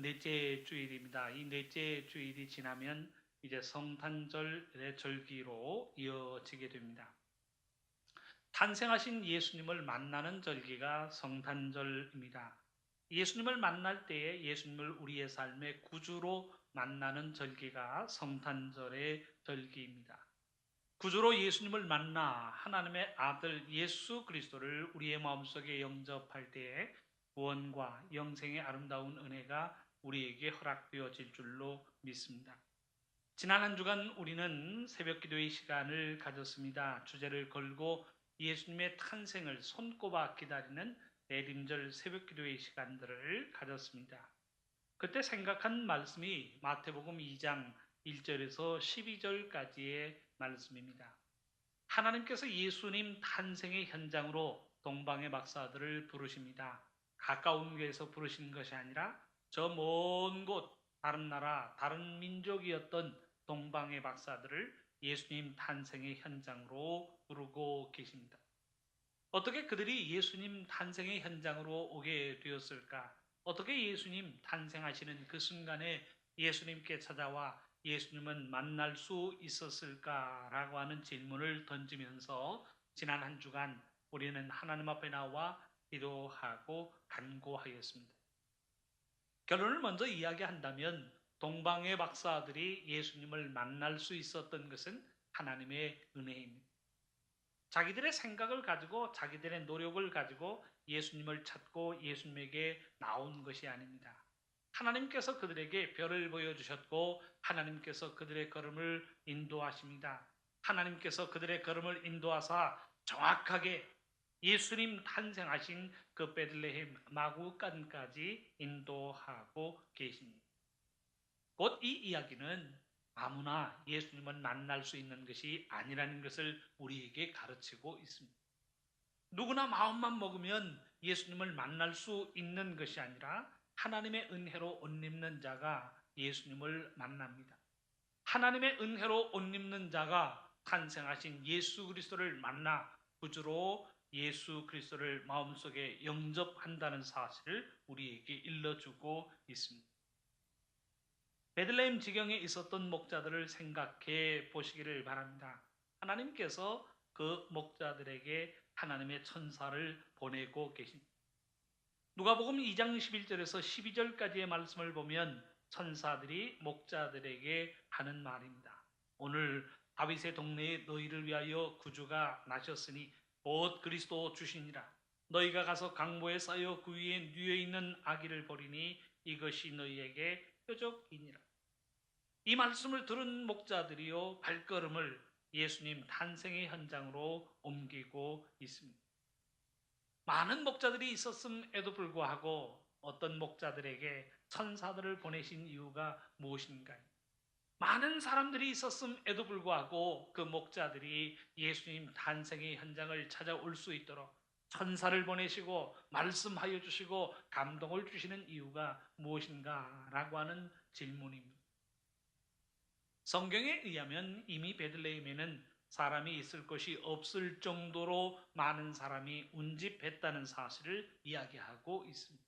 넷째 주일입니다. 이 넷째 주일이 지나면 이제 성탄절의 절기로 이어지게 됩니다. 탄생하신 예수님을 만나는 절기가 성탄절입니다. 예수님을 만날 때에 예수님을 우리의 삶의 구주로 만나는 절기가 성탄절의 절기입니다. 구주로 예수님을 만나 하나님의 아들 예수 그리스도를 우리의 마음속에 영접할 때에 구원과 영생의 아름다운 은혜가 우리에게 허락되어질 줄로 믿습니다. 지난 한 주간 우리는 새벽 기도의 시간을 가졌습니다. 주제를 걸고 예수님의 탄생을 손꼽아 기다리는 내림절 새벽 기도의 시간들을 가졌습니다. 그때 생각한 말씀이 마태복음 2장 1절에서 12절까지의 말씀입니다. 하나님께서 예수님 탄생의 현장으로 동방의 박사들을 부르십니다. 가까운 곳에서 부르신 것이 아니라 저 먼 곳, 다른 나라, 다른 민족이었던 동방의 박사들을 예수님 탄생의 현장으로 부르고 계십니다. 어떻게 그들이 예수님 탄생의 현장으로 오게 되었을까? 어떻게 예수님 탄생하시는 그 순간에 예수님께 찾아와 예수님은 만날 수 있었을까라고 하는 질문을 던지면서 지난 한 주간 우리는 하나님 앞에 나와 기도하고 간구하였습니다. 결론을 먼저 이야기한다면 동방의 박사들이 예수님을 만날 수 있었던 것은 하나님의 은혜입니다. 자기들의 생각을 가지고 자기들의 노력을 가지고 예수님을 찾고 예수님에게 나온 것이 아닙니다. 하나님께서 그들에게 별을 보여주셨고 하나님께서 그들의 걸음을 인도하십니다. 하나님께서 그들의 걸음을 인도하사 정확하게 예수님 탄생하신 그 베들레헴 마구간까지 인도하고 계십니다. 곧 이 이야기는 아무나 예수님을 만날 수 있는 것이 아니라는 것을 우리에게 가르치고 있습니다. 누구나 마음만 먹으면 예수님을 만날 수 있는 것이 아니라 하나님의 은혜로 옷 입는 자가 예수님을 만납니다. 하나님의 은혜로 옷 입는 자가 탄생하신 예수 그리스도를 만나 구주로 예수 그리스도를 마음속에 영접한다는 사실을 우리에게 일러주고 있습니다. 베들레헴 지경에 있었던 목자들을 생각해 보시기를 바랍니다. 하나님께서 그 목자들에게 하나님의 천사를 보내고 계십니다. 누가복음 2장 11절에서 12절까지의 말씀을 보면 천사들이 목자들에게 하는 말입니다. 오늘 다윗의 동네에 너희를 위하여 구주가 나셨으니 곧 그리스도 주시니라. 너희가 가서 강보에 쌓여 그 위에 뉘어 있는 아기를 보리니 이것이 너희에게 표적이니라. 이 말씀을 들은 목자들이요 발걸음을 예수님 탄생의 현장으로 옮기고 있습니다. 많은 목자들이 있었음에도 불구하고 어떤 목자들에게 천사들을 보내신 이유가 무엇인가요? 많은 사람들이 있었음에도 불구하고 그 목자들이 예수님 탄생의 현장을 찾아올 수 있도록 천사를 보내시고 말씀하여 주시고 감동을 주시는 이유가 무엇인가 라고 하는 질문입니다. 성경에 의하면 이미 베들레헴에는 사람이 있을 것이 없을 정도로 많은 사람이 운집했다는 사실을 이야기하고 있습니다.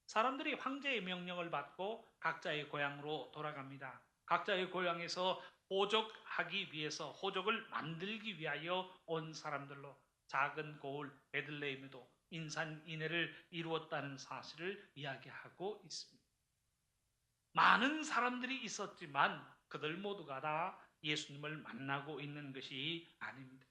사람들이 황제의 명령을 받고 각자의 고향으로 돌아갑니다. 각자의 고향에서 호적하기 위해서 호적을 만들기 위하여 온 사람들로 작은 고을 베들레헴에도 인산인해를 이루었다는 사실을 이야기하고 있습니다. 많은 사람들이 있었지만 그들 모두가 다 예수님을 만나고 있는 것이 아닙니다.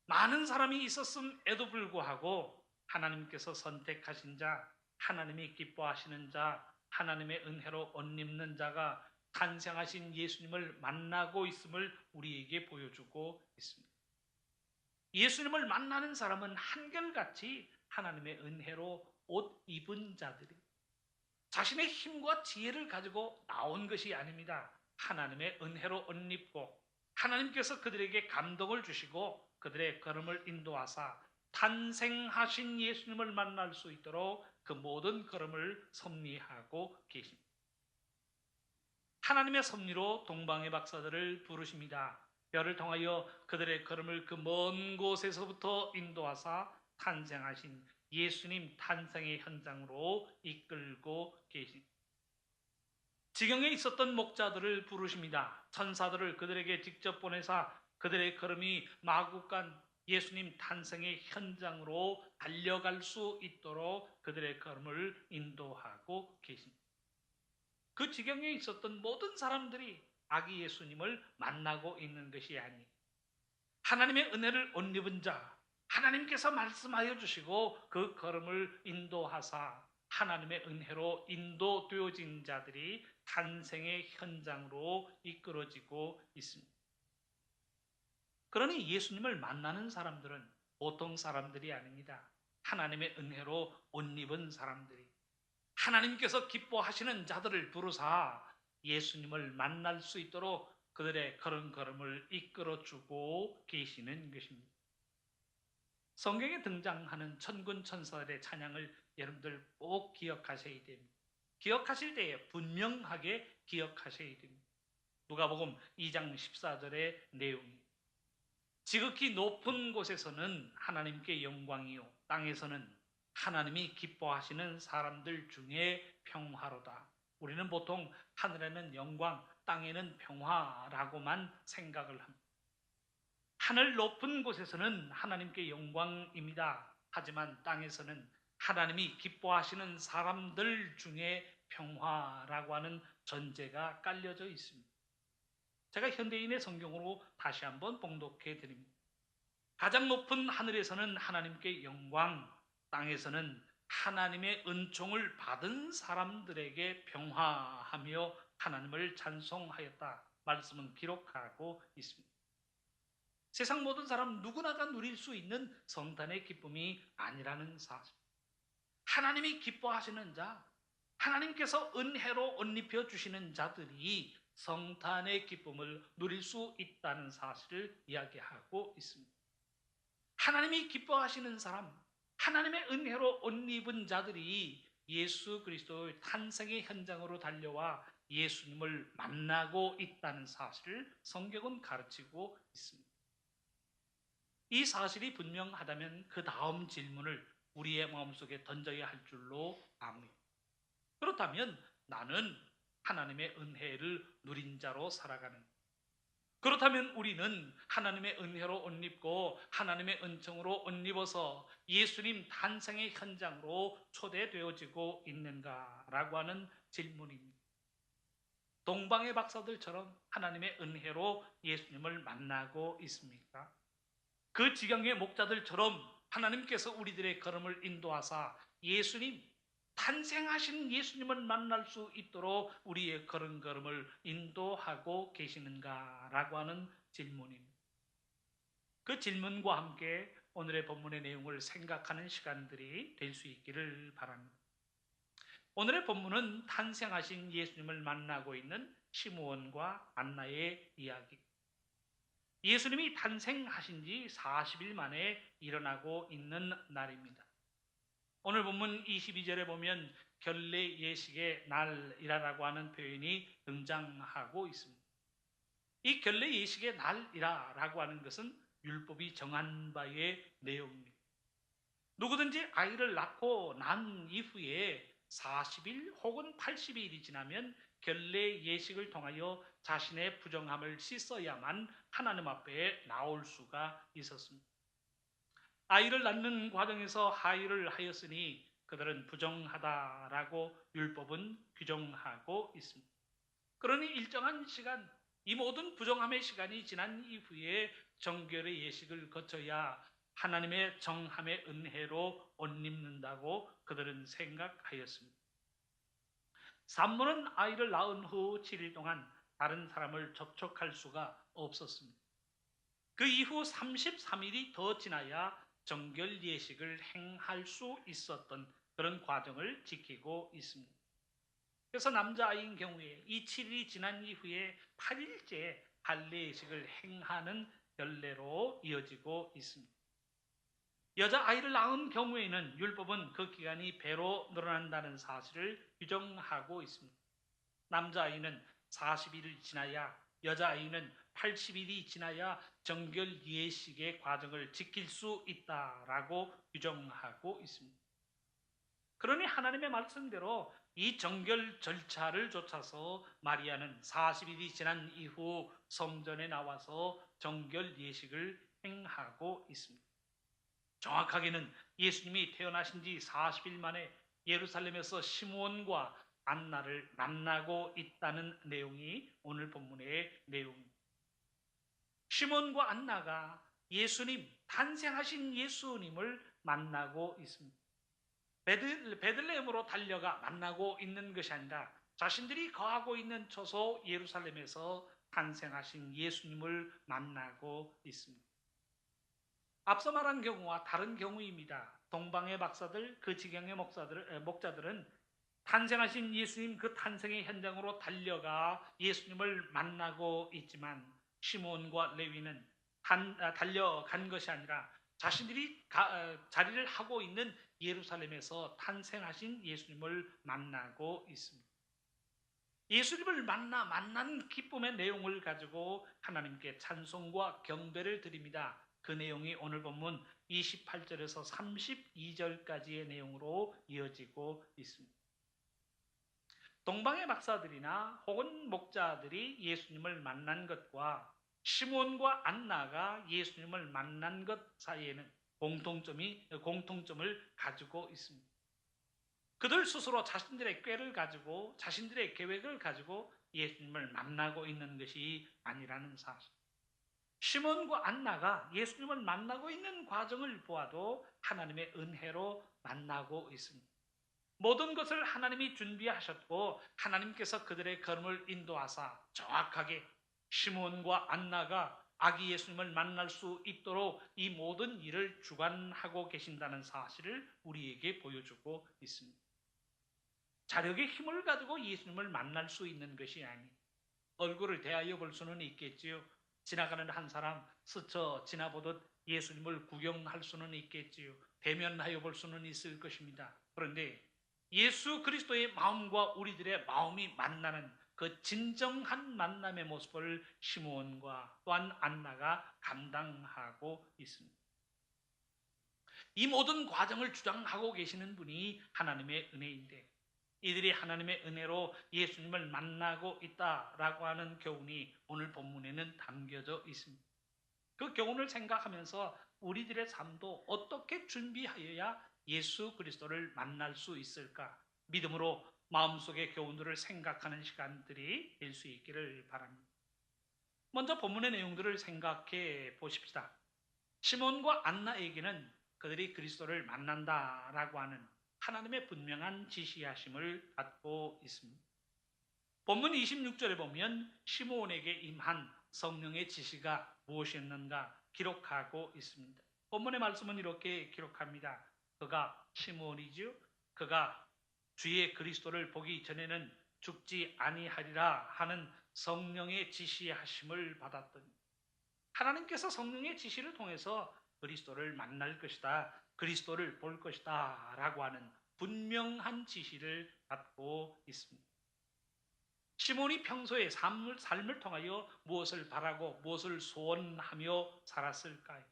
많은 사람이 있었음에도 불구하고 하나님께서 선택하신 자, 하나님이 기뻐하시는 자, 하나님의 은혜로 옷 입는 자가 탄생하신 예수님을 만나고 있음을 우리에게 보여주고 있습니다. 예수님을 만나는 사람은 한결같이 하나님의 은혜로 옷 입은 자들이 자신의 힘과 지혜를 가지고 나온 것이 아닙니다. 하나님의 은혜로 옷 입고 하나님께서 그들에게 감동을 주시고 그들의 걸음을 인도하사 탄생하신 예수님을 만날 수 있도록 그 모든 걸음을 섭리하고 계십니다. 하나님의 섭리로 동방의 박사들을 부르십니다. 별을 통하여 그들의 걸음을 그 먼 곳에서부터 인도하사 탄생하신 예수님 탄생의 현장으로 이끌고 계십니다. 지경에 있었던 목자들을 부르십니다. 천사들을 그들에게 직접 보내사 그들의 걸음이 마구간 예수님 탄생의 현장으로 달려갈 수 있도록 그들의 걸음을 인도하고 계십니다. 그 지경에 있었던 모든 사람들이 아기 예수님을 만나고 있는 것이 아니에요. 하나님의 은혜를 옷 입은 자, 하나님께서 말씀하여 주시고 그 걸음을 인도하사 하나님의 은혜로 인도되어진 자들이 탄생의 현장으로 이끌어지고 있습니다. 그러니 예수님을 만나는 사람들은 보통 사람들이 아닙니다. 하나님의 은혜로 옷 입은 사람들이, 하나님께서 기뻐하시는 자들을 부르사 예수님을 만날 수 있도록 그들의 걸음걸음을 이끌어주고 계시는 것입니다. 성경에 등장하는 천군 천사들의 찬양을 여러분들 꼭 기억하셔야 됩니다. 기억하실 때에 분명하게 기억하셔야 됩니다. 누가복음 2장 14절의 내용이 지극히 높은 곳에서는 하나님께 영광이요 땅에서는 하나님이 기뻐하시는 사람들 중에 평화로다. 우리는 보통 하늘에는 영광, 땅에는 평화라고만 생각을 합니다. 하늘 높은 곳에서는 하나님께 영광입니다. 하지만 땅에서는 하나님이 기뻐하시는 사람들 중에 평화라고 하는 전제가 깔려져 있습니다. 제가 현대인의 성경으로 다시 한번 봉독해 드립니다. 가장 높은 하늘에서는 하나님께 영광, 땅에서는 하나님의 은총을 받은 사람들에게 평화하며 하나님을 찬송하였다. 말씀은 기록하고 있습니다. 세상 모든 사람 누구나가 누릴 수 있는 성탄의 기쁨이 아니라는 사실. 하나님이 기뻐하시는 자, 하나님께서 은혜로 옷 입혀 주시는 자들이 성탄의 기쁨을 누릴 수 있다는 사실을 이야기하고 있습니다. 하나님이 기뻐하시는 사람, 하나님의 은혜로 옷 입은 자들이 예수 그리스도의 탄생의 현장으로 달려와 예수님을 만나고 있다는 사실을 성경은 가르치고 있습니다. 이 사실이 분명하다면 그 다음 질문을 우리의 마음속에 던져야 할 줄로 압니다. 그렇다면 나는 하나님의 은혜를 누린 자로 살아가는, 그렇다면 우리는 하나님의 은혜로 옷 입고 하나님의 은총으로 옷 입어서 예수님 탄생의 현장으로 초대되어지고 있는가라고 하는 질문입니다. 동방의 박사들처럼 하나님의 은혜로 예수님을 만나고 있습니까? 그 지경의 목자들처럼 하나님께서 우리들의 걸음을 인도하사 예수님, 탄생하신 예수님을 만날 수 있도록 우리의 걸음걸음을 인도하고 계시는가라고 하는 질문입니다. 그 질문과 함께 오늘의 본문의 내용을 생각하는 시간들이 될 수 있기를 바랍니다. 오늘의 본문은 탄생하신 예수님을 만나고 있는 시므온과 안나의 이야기. 예수님이 탄생하신 지 40일 만에 일어나고 있는 날입니다. 오늘 본문 22절에 보면 결례 예식의 날이라고 하는 표현이 등장하고 있습니다. 이 결례 예식의 날이라고 하는 것은 율법이 정한 바의 내용입니다. 누구든지 아이를 낳고 난 이후에 40일 혹은 80일이 지나면 결례 예식을 통하여 자신의 부정함을 씻어야만 하나님 앞에 나올 수가 있었습니다. 아이를 낳는 과정에서 하의를 하였으니 그들은 부정하다라고 율법은 규정하고 있습니다. 그러니 일정한 시간, 이 모든 부정함의 시간이 지난 이후에 정결의 예식을 거쳐야 하나님의 정함의 은혜로 옷 입는다고 그들은 생각하였습니다. 산모는 아이를 낳은 후 7일 동안 다른 사람을 접촉할 수가 없었습니다. 그 이후 33일이 더 지나야 정결 예식을 행할 수 있었던 그런 과정을 지키고 있습니다. 그래서 남자아이인 경우에 이 7일이 지난 이후에 8일째 할례 예식을 행하는 결례로 이어지고 있습니다. 여자아이를 낳은 경우에는 율법은 그 기간이 배로 늘어난다는 사실을 규정하고 있습니다. 남자아이는 40일을 지나야, 여자아이는 80일이 지나야 정결 예식의 과정을 지킬 수 있다라고 규정하고 있습니다. 그러니 하나님의 말씀대로 이 정결 절차를 쫓아서 마리아는 40일이 지난 이후 성전에 나와서 정결 예식을 행하고 있습니다. 정확하게는 예수님이 태어나신 지 40일 만에 예루살렘에서 시므온과 안나를 만나고 있다는 내용이 오늘 본문의 내용입니다. 시몬과 안나가 예수님, 탄생하신 예수님을 만나고 있습니다. 베들레헴으로 달려가 만나고 있는 것이 아니라 자신들이 거하고 있는 처소 예루살렘에서 탄생하신 예수님을 만나고 있습니다. 앞서 말한 경우와 다른 경우입니다. 동방의 박사들, 그 지경의 목자들은 탄생하신 예수님 그 탄생의 현장으로 달려가 예수님을 만나고 있지만 시몬과 레위는 달려간 것이 아니라 자신들이 자리를 하고 있는 예루살렘에서 탄생하신 예수님을 만나고 있습니다. 예수님을 만난 기쁨의 내용을 가지고 하나님께 찬송과 경배를 드립니다. 그 내용이 오늘 본문 28절에서 32절까지의 내용으로 이어지고 있습니다. 동방의 박사들이나 혹은 목자들이 예수님을 만난 것과 시몬과 안나가 예수님을 만난 것 사이에는 공통점을 가지고 있습니다. 그들 스스로 자신들의 꾀를 가지고 자신들의 계획을 가지고 예수님을 만나고 있는 것이 아니라는 사실. 시몬과 안나가 예수님을 만나고 있는 과정을 보아도 하나님의 은혜로 만나고 있습니다. 모든 것을 하나님이 준비하셨고 하나님께서 그들의 걸음을 인도하사 정확하게 시몬과 안나가 아기 예수님을 만날 수 있도록 이 모든 일을 주관하고 계신다는 사실을 우리에게 보여주고 있습니다. 자력의 힘을 가지고 예수님을 만날 수 있는 것이 아니 얼굴을 대하여 볼 수는 있겠지요. 지나가는 한 사람 스쳐 지나보듯 예수님을 구경할 수는 있겠지요. 대면하여 볼 수는 있을 것입니다. 그런데 예수 그리스도의 마음과 우리들의 마음이 만나는 그 진정한 만남의 모습을 시므온과 또한 안나가 감당하고 있습니다. 이 모든 과정을 주장하고 계시는 분이 하나님의 은혜인데 이들이 하나님의 은혜로 예수님을 만나고 있다라고 하는 교훈이 오늘 본문에는 담겨져 있습니다. 그 교훈을 생각하면서 우리들의 삶도 어떻게 준비하여야 예수 그리스도를 만날 수 있을까? 믿음으로 마음속의 교훈들을 생각하는 시간들이 될 수 있기를 바랍니다. 먼저 본문의 내용들을 생각해 보십시다. 시몬과 안나에게는 그들이 그리스도를 만난다라고 하는 하나님의 분명한 지시하심을 받고 있습니다. 본문 26절에 보면 시몬에게 임한 성령의 지시가 무엇이었는가 기록하고 있습니다. 본문의 말씀은 이렇게 기록합니다. 그가 시몬이죠. 그가 주의 그리스도를 보기 전에는 죽지 아니하리라 하는 성령의 지시하심을 받았더니 하나님께서 성령의 지시를 통해서 그리스도를 만날 것이다. 그리스도를 볼 것이다. 라고 하는 분명한 지시를 받고 있습니다. 시몬이 평소에 삶을 통하여 무엇을 바라고 무엇을 소원하며 살았을까요?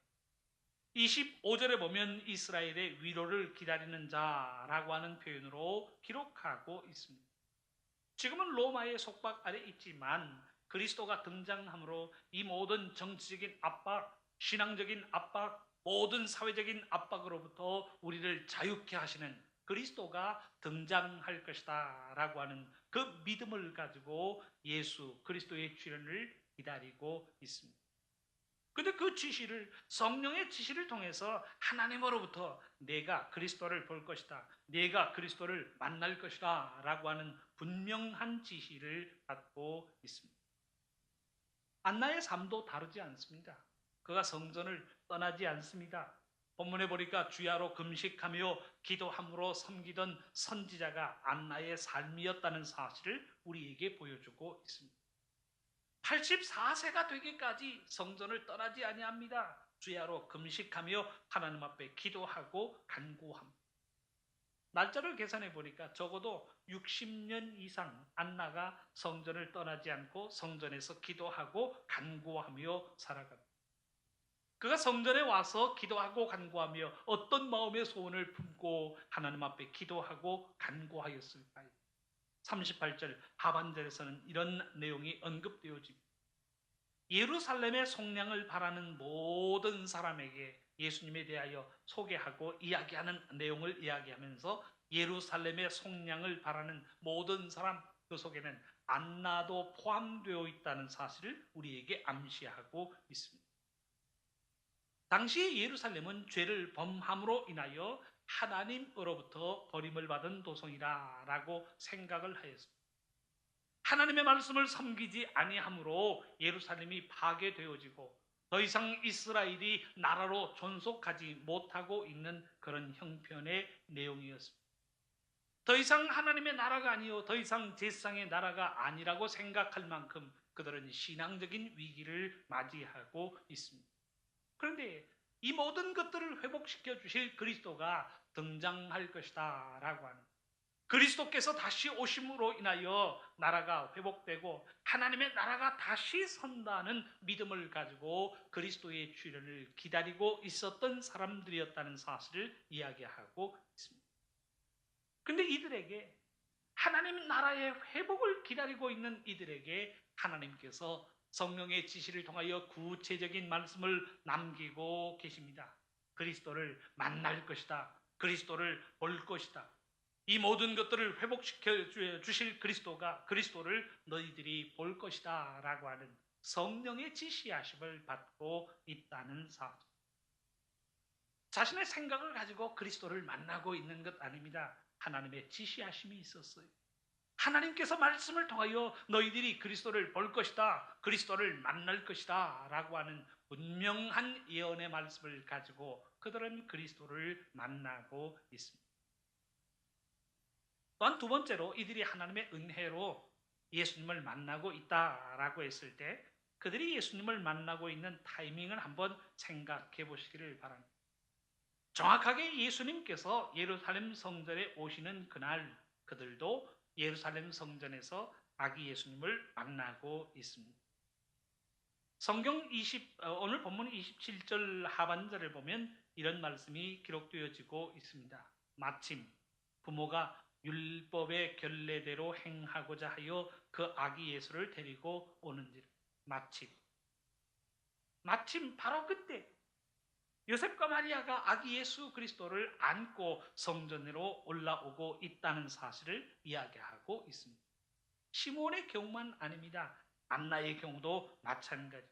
25절에 보면 이스라엘의 위로를 기다리는 자라고 하는 표현으로 기록하고 있습니다. 지금은 로마의 속박 아래 있지만 그리스도가 등장함으로 이 모든 정치적인 압박, 신앙적인 압박, 모든 사회적인 압박으로부터 우리를 자유케 하시는 그리스도가 등장할 것이다 라고 하는 그 믿음을 가지고 예수 그리스도의 출현을 기다리고 있습니다. 근데 그 지시를 성령의 지시를 통해서 하나님으로부터 내가 그리스도를 볼 것이다. 내가 그리스도를 만날 것이다. 라고 하는 분명한 지시를 받고 있습니다. 안나의 삶도 다르지 않습니다. 그가 성전을 떠나지 않습니다. 본문에 보니까 주야로 금식하며 기도함으로 섬기던 선지자가 안나의 삶이었다는 사실을 우리에게 보여주고 있습니다. 84세가 되기까지 성전을 떠나지 아니합니다. 주야로 금식하며 하나님 앞에 기도하고 간구합니다. 날짜를 계산해 보니까 적어도 60년 이상 안나가 성전을 떠나지 않고 성전에서 기도하고 간구하며 살아갑니다. 그가 성전에 와서 기도하고 간구하며 어떤 마음의 소원을 품고 하나님 앞에 기도하고 간구하였을까요? 38절 하반절에서는 이런 내용이 언급되어집니다. 예루살렘의 속량을 바라는 모든 사람에게 예수님에 대하여 소개하고 이야기하는 내용을 이야기하면서 예루살렘의 속량을 바라는 모든 사람, 그 속에는 안나도 포함되어 있다는 사실을 우리에게 암시하고 있습니다. 당시 예루살렘은 죄를 범함으로 인하여 하나님으로부터 버림을 받은 도성이라고 생각을 하였습니다. 하나님의 말씀을 섬기지 아니함으로 예루살렘이 파괴되어지고 더 이상 이스라엘이 나라로 존속하지 못하고 있는 그런 형편의 내용이었습니다. 더 이상 하나님의 나라가 아니요 더 이상 제사장의 나라가 아니라고 생각할 만큼 그들은 신앙적인 위기를 맞이하고 있습니다. 그런데 이 모든 것들을 회복시켜 주실 그리스도가 등장할 것이다 라고 하는, 그리스도께서 다시 오심으로 인하여 나라가 회복되고 하나님의 나라가 다시 선다는 믿음을 가지고 그리스도의 출현을 기다리고 있었던 사람들이었다는 사실을 이야기하고 있습니다. 그런데 이들에게, 하나님 나라의 회복을 기다리고 있는 이들에게 하나님께서 성령의 지시를 통하여 구체적인 말씀을 남기고 계십니다. 그리스도를 만날 것이다. 그리스도를 볼 것이다. 이 모든 것들을 회복시켜 주실 그리스도를 너희들이 볼 것이다 라고 하는 성령의 지시하심을 받고 있다는 사실. 자신의 생각을 가지고 그리스도를 만나고 있는 것 아닙니다. 하나님의 지시하심이 있었어요. 하나님께서 말씀을 통하여 너희들이 그리스도를 볼 것이다, 그리스도를 만날 것이다 라고 하는 분명한 예언의 말씀을 가지고 그들은 그리스도를 만나고 있습니다. 또한 두 번째로 이들이 하나님의 은혜로 예수님을 만나고 있다라고 했을 때 그들이 예수님을 만나고 있는 타이밍을 한번 생각해 보시기를 바랍니다. 정확하게 예수님께서 예루살렘 성전에 오시는 그날 그들도 예루살렘 성전에서 아기 예수님을 만나고 있습니다. 성경 오늘 본문 27절 하반절을 보면 이런 말씀이 기록되어지고 있습니다. 마침 부모가 율법의 결례대로 행하고자 하여 그 아기 예수를 데리고 오는지라. 마침 바로 그때 요셉과 마리아가 아기 예수 그리스도를 안고 성전으로 올라오고 있다는 사실을 이야기하고 있습니다. 시몬의 경우만 아닙니다. 안나의 경우도 마찬가지.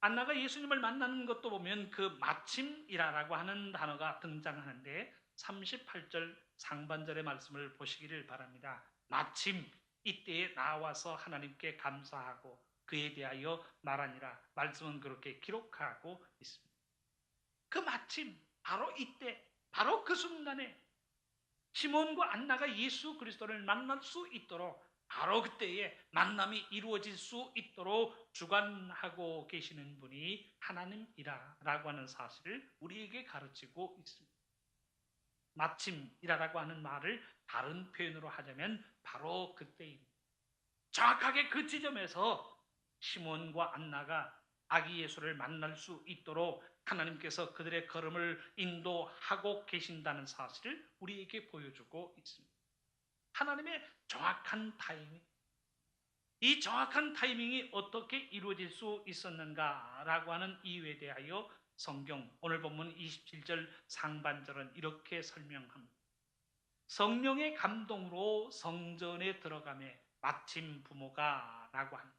안나가 예수님을 만나는 것도 보면 그 마침이라고 하는 단어가 등장하는데 38절 상반절의 말씀을 보시기를 바랍니다. 마침 이때에 나와서 하나님께 감사하고 그에 대하여 말하니라. 말씀은 그렇게 기록하고 있습니다. 그 마침, 바로 이때, 바로 그 순간에 시몬과 안나가 예수 그리스도를 만날 수 있도록 바로 그때에 만남이 이루어질 수 있도록 주관하고 계시는 분이 하나님이라고 하는 사실을 우리에게 가르치고 있습니다. 마침이라고 하는 말을 다른 표현으로 하자면 바로 그때입니다. 정확하게 그 지점에서 시몬과 안나가 아기 예수를 만날 수 있도록 하나님께서 그들의 걸음을 인도하고 계신다는 사실을 우리에게 보여주고 있습니다. 하나님의 정확한 타이밍, 이 정확한 타이밍이 어떻게 이루어질 수 있었는가라고 하는 이유에 대하여 성경 오늘 본문 27절 상반절은 이렇게 설명합니다. 성령의 감동으로 성전에 들어가매 마침 부모가 라고 합니다.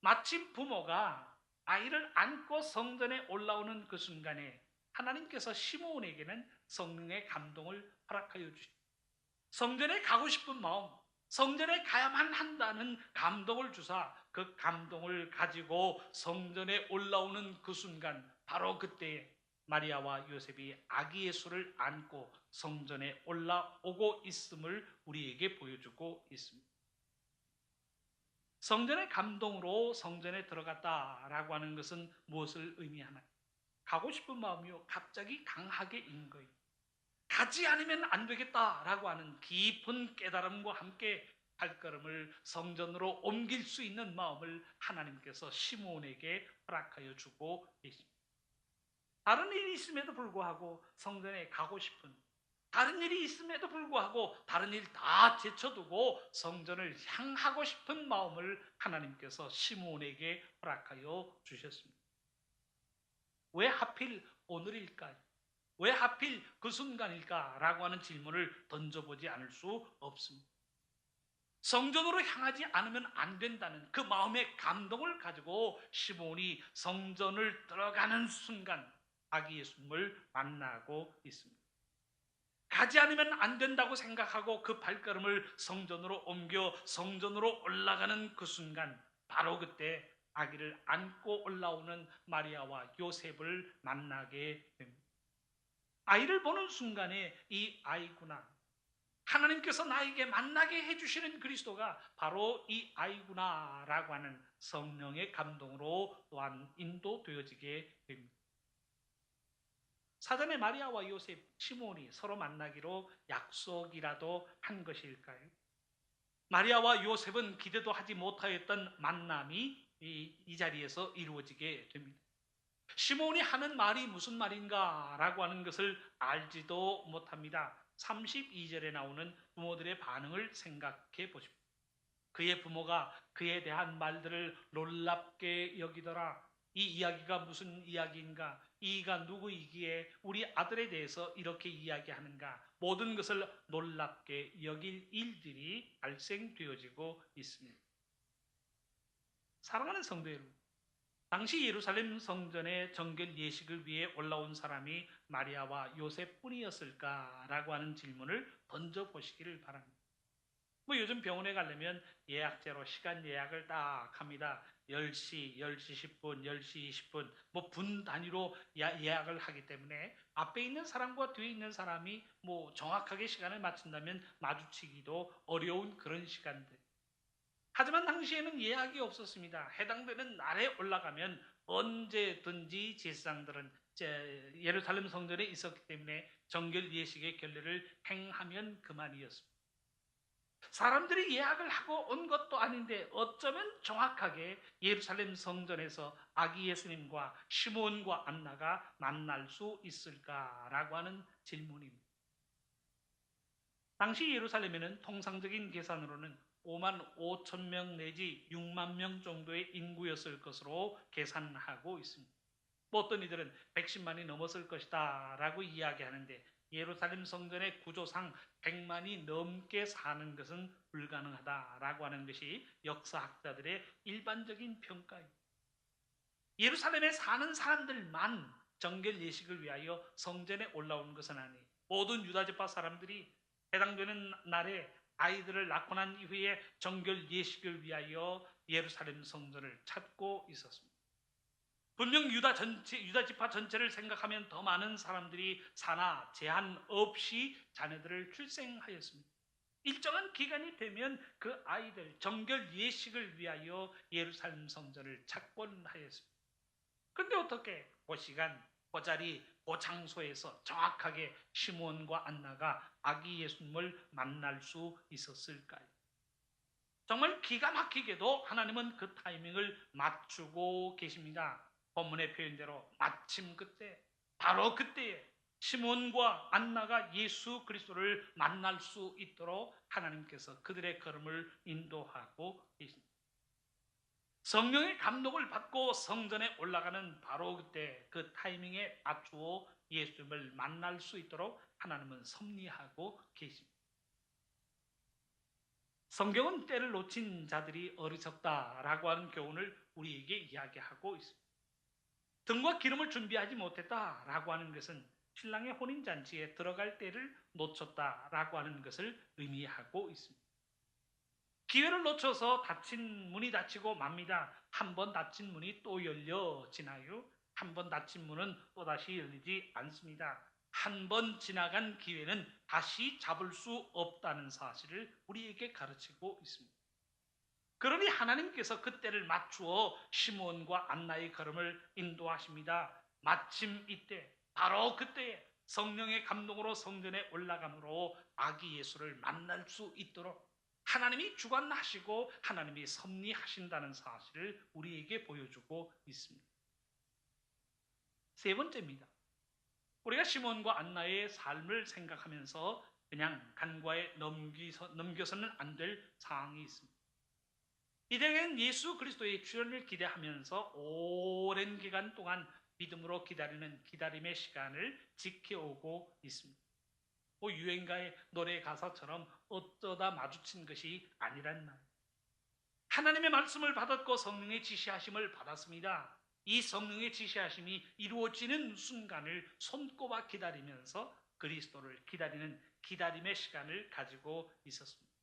마침 부모가 아이를 안고 성전에 올라오는 그 순간에 하나님께서 시므온에게는 성령의 감동을 허락하여 주십니다. 성전에 가고 싶은 마음, 성전에 가야만 한다는 감동을 주사 그 감동을 가지고 성전에 올라오는 그 순간 바로 그때 마리아와 요셉이 아기 예수를 안고 성전에 올라오고 있음을 우리에게 보여주고 있습니다. 성전의 감동으로 성전에 들어갔다라고 하는 것은 무엇을 의미하나요? 가고 싶은 마음이요 갑자기 강하게 인 거예요. 가지 않으면 안 되겠다라고 하는 깊은 깨달음과 함께 발걸음을 성전으로 옮길 수 있는 마음을 하나님께서 시므온에게 허락하여 주고 계십니다. 다른 일이 있음에도 불구하고 성전에 가고 싶은, 다른 일이 있음에도 불구하고 다른 일 다 제쳐두고 성전을 향하고 싶은 마음을 하나님께서 시므온에게 허락하여 주셨습니다. 왜 하필 오늘일까요? 왜 하필 그 순간일까라고 하는 질문을 던져보지 않을 수 없습니다. 성전으로 향하지 않으면 안 된다는 그 마음의 감동을 가지고 시므온이 성전을 들어가는 순간 아기 예수님을 만나고 있습니다. 가지 않으면 안 된다고 생각하고 그 발걸음을 성전으로 옮겨 성전으로 올라가는 그 순간 바로 그때 아기를 안고 올라오는 마리아와 요셉을 만나게 됩니다. 아이를 보는 순간에 이 아이구나, 하나님께서 나에게 만나게 해주시는 그리스도가 바로 이 아이구나라고 하는 성령의 감동으로 또한 인도되어지게 됩니다. 사전에 마리아와 요셉, 시므온이 서로 만나기로 약속이라도 한 것일까요? 마리아와 요셉은 기대도 하지 못하였던 만남이 이 자리에서 이루어지게 됩니다. 시므온이 하는 말이 무슨 말인가 라고 하는 것을 알지도 못합니다. 32절에 나오는 부모들의 반응을 생각해 보십시오. 그의 부모가 그에 대한 말들을 놀랍게 여기더라. 이 이야기가 무슨 이야기인가? 이가 누구이기에 우리 아들에 대해서 이렇게 이야기하는가? 모든 것을 놀랍게 여길 일들이 발생되어지고 있습니다. 사랑하는 성도 여러분, 당시 예루살렘 성전의 정결 예식을 위해 올라온 사람이 마리아와 요셉뿐이었을까라고 하는 질문을 던져보시기를 바랍니다. 요즘 병원에 가려면 예약제로 시간 예약을 딱 합니다. 10시, 10시 10분, 10시 20분, 분 단위로 예약을 하기 때문에 앞에 있는 사람과 뒤에 있는 사람이 정확하게 시간을 맞춘다면 마주치기도 어려운 그런 시간들. 하지만 당시에는 예약이 없었습니다. 해당되는 날에 올라가면 언제든지 제사장들은 예루살렘 성전에 있었기 때문에 정결 예식의 결례를 행하면 그만이었습니다. 사람들이 예약을 하고 온 것도 아닌데 어쩌면 정확하게 예루살렘 성전에서 아기 예수님과 시몬과 안나가 만날 수 있을까라고 하는 질문입니다. 당시 예루살렘에는 통상적인 계산으로는 5만 5천 명 내지 6만 명 정도의 인구였을 것으로 계산하고 있습니다. 어떤 이들은 110만이 넘었을 것이다 라고 이야기하는데 예루살렘 성전의 구조상 100만이 넘게 사는 것은 불가능하다라고 하는 것이 역사학자들의 일반적인 평가입니다. 예루살렘에 사는 사람들만 정결 예식을 위하여 성전에 올라온 것은 아니에요. 모든 유다지파 사람들이 해당되는 날에 아이들을 낳고 난 이후에 정결 예식을 위하여 예루살렘 성전을 찾고 있었습니다. 분명 유다 지파 전체를 생각하면 더 많은 사람들이 사나 제한 없이 자녀들을 출생하였습니다. 일정한 기간이 되면 그 아이들 정결 예식을 위하여 예루살렘 성전을 찾곤 하였습니다. 그런데 어떻게 그 시간, 그 자리, 그 장소에서 정확하게 시몬과 안나가 아기 예수님을 만날 수 있었을까요? 정말 기가 막히게도 하나님은 그 타이밍을 맞추고 계십니다. 본문의 표현대로 마침 그때, 바로 그때에 시몬과 안나가 예수 그리스도를 만날 수 있도록 하나님께서 그들의 걸음을 인도하고 계십니다. 성령의 감동을 받고 성전에 올라가는 바로 그때 그 타이밍에 맞추어 예수님을 만날 수 있도록 하나님은 섭리하고 계십니다. 성경은 때를 놓친 자들이 어리석다라고 하는 교훈을 우리에게 이야기하고 있습니다. 등과 기름을 준비하지 못했다라고 하는 것은 신랑의 혼인잔치에 들어갈 때를 놓쳤다라고 하는 것을 의미하고 있습니다. 기회를 놓쳐서 닫힌 문이 닫히고 맙니다. 한 번 닫힌 문이 또 열려지나요? 한 번 닫힌 문은 또다시 열리지 않습니다. 한 번 지나간 기회는 다시 잡을 수 없다는 사실을 우리에게 가르치고 있습니다. 그러니 하나님께서 그때를 맞추어 시몬과 안나의 걸음을 인도하십니다. 마침 이때, 바로 그때에 성령의 감동으로 성전에 올라감으로 아기 예수를 만날 수 있도록 하나님이 주관하시고 하나님이 섭리하신다는 사실을 우리에게 보여주고 있습니다. 세 번째입니다. 우리가 시몬과 안나의 삶을 생각하면서 그냥 간과에 넘겨서는 안 될 상황이 있습니다. 이들에게는 예수 그리스도의 출현을 기대하면서 오랜 기간 동안 믿음으로 기다리는 기다림의 시간을 지켜오고 있습니다. 유행가의 노래 가사처럼 어쩌다 마주친 것이 아니란 말. 하나님의 말씀을 받았고 성령의 지시하심을 받았습니다. 이 성령의 지시하심이 이루어지는 순간을 손꼽아 기다리면서 그리스도를 기다리는 기다림의 시간을 가지고 있었습니다.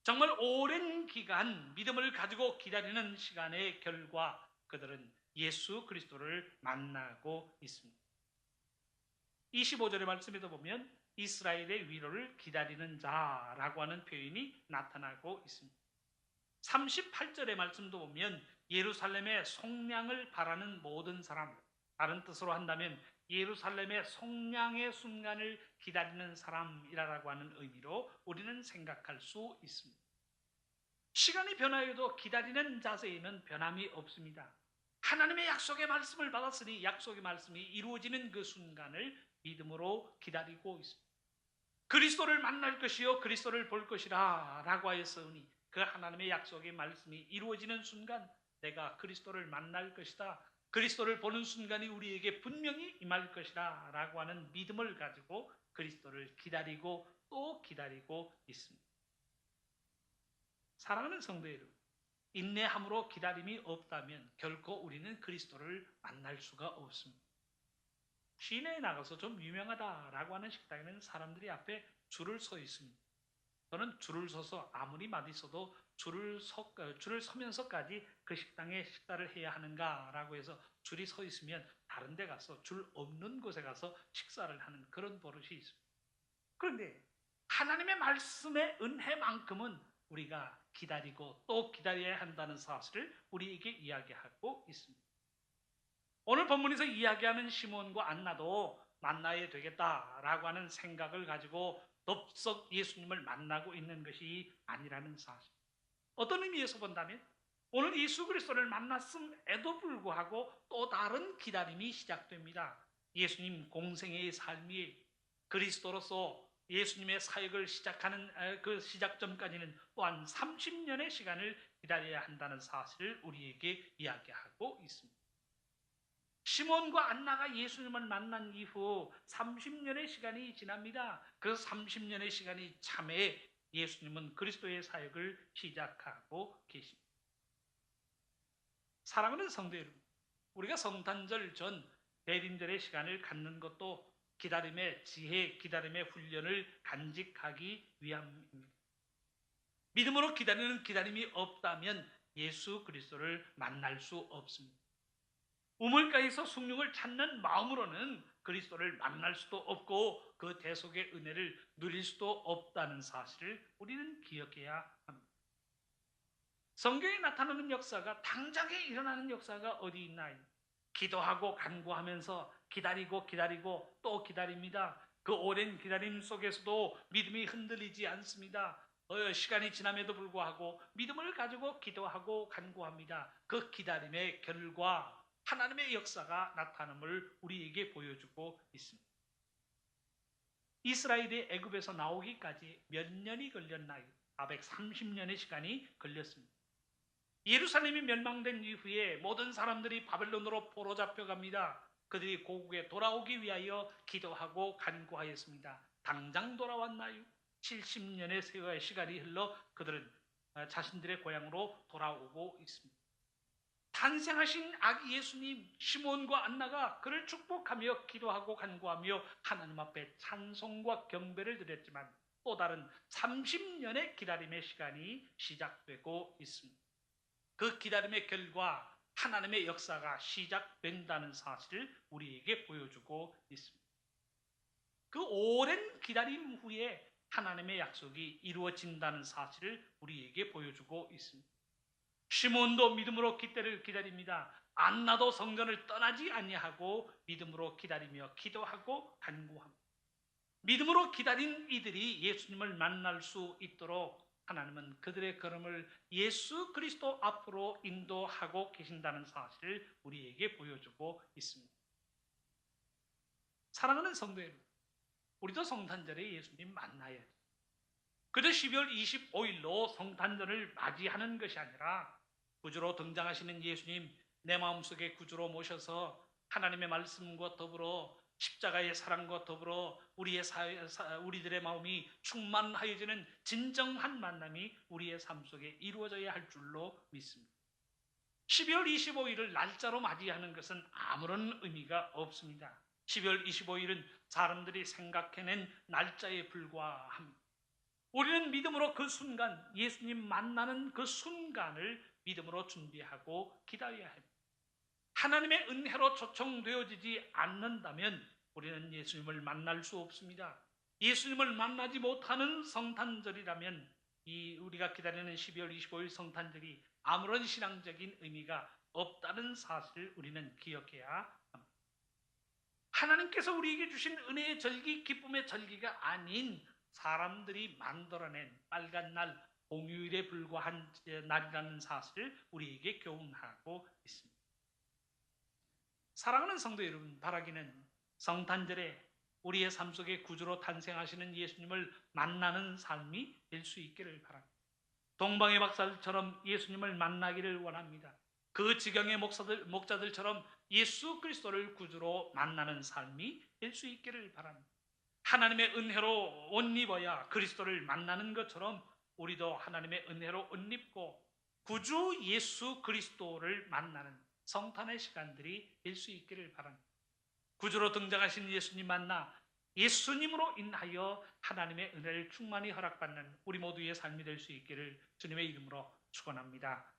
정말 오랜 기간 믿음을 가지고 기다리는 시간의 결과 그들은 예수 그리스도를 만나고 있습니다. 25절의 말씀에도 보면 이스라엘의 위로를 기다리는 자라고 하는 표현이 나타나고 있습니다. 38절의 말씀도 보면 예루살렘의 속량을 바라는 모든 사람, 다른 뜻으로 한다면 예루살렘의 속량의 순간을 기다리는 사람이라고 하는 의미로 우리는 생각할 수 있습니다. 시간이 변화해도 기다리는 자세에는 변함이 없습니다. 하나님의 약속의 말씀을 받았으니 약속의 말씀이 이루어지는 그 순간을 믿음으로 기다리고 있습니다. 그리스도를 만날 것이요 그리스도를 볼 것이라 라고 하였으니 그 하나님의 약속의 말씀이 이루어지는 순간 내가 그리스도를 만날 것이다. 그리스도를 보는 순간이 우리에게 분명히 임할 것이다 라고 하는 믿음을 가지고 그리스도를 기다리고 또 기다리고 있습니다. 사랑하는 성도 여러분, 인내함으로 기다림이 없다면 결코 우리는 그리스도를 만날 수가 없습니다. 시내에 나가서 좀 유명하다라고 하는 식당에는 사람들이 앞에 줄을 서 있습니다. 저는 줄을 서서 아무리 맛있어도 줄을 서면서까지 그 식당에 식사를 해야 하는가라고 해서 줄이 서 있으면 다른 데 가서 줄 없는 곳에 가서 식사를 하는 그런 버릇이 있습니다. 그런데 하나님의 말씀의 은혜만큼은 우리가 기다리고 또 기다려야 한다는 사실을 우리에게 이야기하고 있습니다. 오늘 본문에서 이야기하는 시몬과 안나도 만나야 되겠다라고 하는 생각을 가지고 덥석 예수님을 만나고 있는 것이 아니라는 사실. 어떤 의미에서 본다면 오늘 예수 그리스도를 만났음에도 불구하고 또 다른 기다림이 시작됩니다. 예수님 공생애의 삶이 그리스도로서 예수님의 사역을 시작하는 그 시작점까지는 또한 30년의 시간을 기다려야 한다는 사실을 우리에게 이야기하고 있습니다. 시몬과 안나가 예수님을 만난 이후 30년의 시간이 지납니다. 그 30년의 시간이 참에 예수님은 그리스도의 사역을 시작하고 계십니다. 사랑하는 성도 여러분, 우리가 성탄절 전 대림절의 시간을 갖는 것도 기다림의 지혜, 기다림의 훈련을 간직하기 위함입니다. 믿음으로 기다리는 기다림이 없다면 예수 그리스도를 만날 수 없습니다. 우물가에서 숭늉을 찾는 마음으로는 그리스도를 만날 수도 없고 그 대속의 은혜를 누릴 수도 없다는 사실을 우리는 기억해야 합니다. 성경에 나타나는 역사가 당장에 일어나는 역사가 어디 있나요? 기도하고 간구하면서 기다리고 또 기다립니다. 그 오랜 기다림 속에서도 믿음이 흔들리지 않습니다. 시간이 지남에도 불구하고 믿음을 가지고 기도하고 간구합니다. 그 기다림의 결과 하나님의 역사가 나타남을 우리에게 보여주고 있습니다. 이스라엘이 애굽에서 나오기까지 몇 년이 걸렸나요? 430년의 시간이 걸렸습니다. 예루살렘이 멸망된 이후에 모든 사람들이 바벨론으로 포로 잡혀갑니다. 그들이 고국에 돌아오기 위하여 기도하고 간구하였습니다. 당장 돌아왔나요? 70년의 세월의 시간이 흘러 그들은 자신들의 고향으로 돌아오고 있습니다. 탄생하신 아기 예수님 시몬과 안나가 그를 축복하며 기도하고 간구하며 하나님 앞에 찬송과 경배를 드렸지만 또 다른 30년의 기다림의 시간이 시작되고 있습니다. 그 기다림의 결과 하나님의 역사가 시작된다는 사실을 우리에게 보여주고 있습니다. 그 오랜 기다림 후에 하나님의 약속이 이루어진다는 사실을 우리에게 보여주고 있습니다. 시몬도 믿음으로 기때를 기다립니다. 안나도 성전을 떠나지 아니하고 믿음으로 기다리며 기도하고 간구합니다. 믿음으로 기다린 이들이 예수님을 만날 수 있도록 하나님은 그들의 걸음을 예수 그리스도 앞으로 인도하고 계신다는 사실을 우리에게 보여주고 있습니다. 사랑하는 성도 여러분, 우리도 성탄절에 예수님 만나야 돼. 그저 12월 25일로 성탄절을 맞이하는 것이 아니라 구주로 등장하시는 예수님, 내 마음속에 구주로 모셔서 하나님의 말씀과 더불어 십자가의 사랑과 더불어 우리들의 마음이 충만하여지는 진정한 만남이 우리의 삶 속에 이루어져야 할 줄로 믿습니다. 12월 25일을 날짜로 맞이하는 것은 아무런 의미가 없습니다. 12월 25일은 사람들이 생각해낸 날짜에 불과합니다. 우리는 믿음으로 그 순간, 예수님 만나는 그 순간을 믿음으로 준비하고 기다려야 합니다. 하나님의 은혜로 초청되어지지 않는다면 우리는 예수님을 만날 수 없습니다. 예수님을 만나지 못하는 성탄절이라면 우리가 기다리는 12월 25일 성탄절이 아무런 신앙적인 의미가 없다는 사실을 우리는 기억해야 합니다. 하나님께서 우리에게 주신 은혜의 절기, 기쁨의 절기가 아닌 사람들이 만들어낸 빨간 날, 공휴일에 불과한 날이라는 사실을 우리에게 교훈하고 있습니다. 사랑하는 성도 여러분, 바라기는 성탄절에 우리의 삶 속에 구주로 탄생하시는 예수님을 만나는 삶이 될 수 있기를 바랍니다. 동방의 박사들처럼 예수님을 만나기를 원합니다. 그 지경의 목자들처럼 예수 그리스도를 구주로 만나는 삶이 될 수 있기를 바랍니다. 하나님의 은혜로 옷 입어야 그리스도를 만나는 것처럼 우리도 하나님의 은혜로 옷 입고 구주 예수 그리스도를 만나는 성탄의 시간들이 될 수 있기를 바랍니다. 구주로 등장하신 예수님 만나 예수님으로 인하여 하나님의 은혜를 충만히 허락받는 우리 모두의 삶이 될 수 있기를 주님의 이름으로 축원합니다.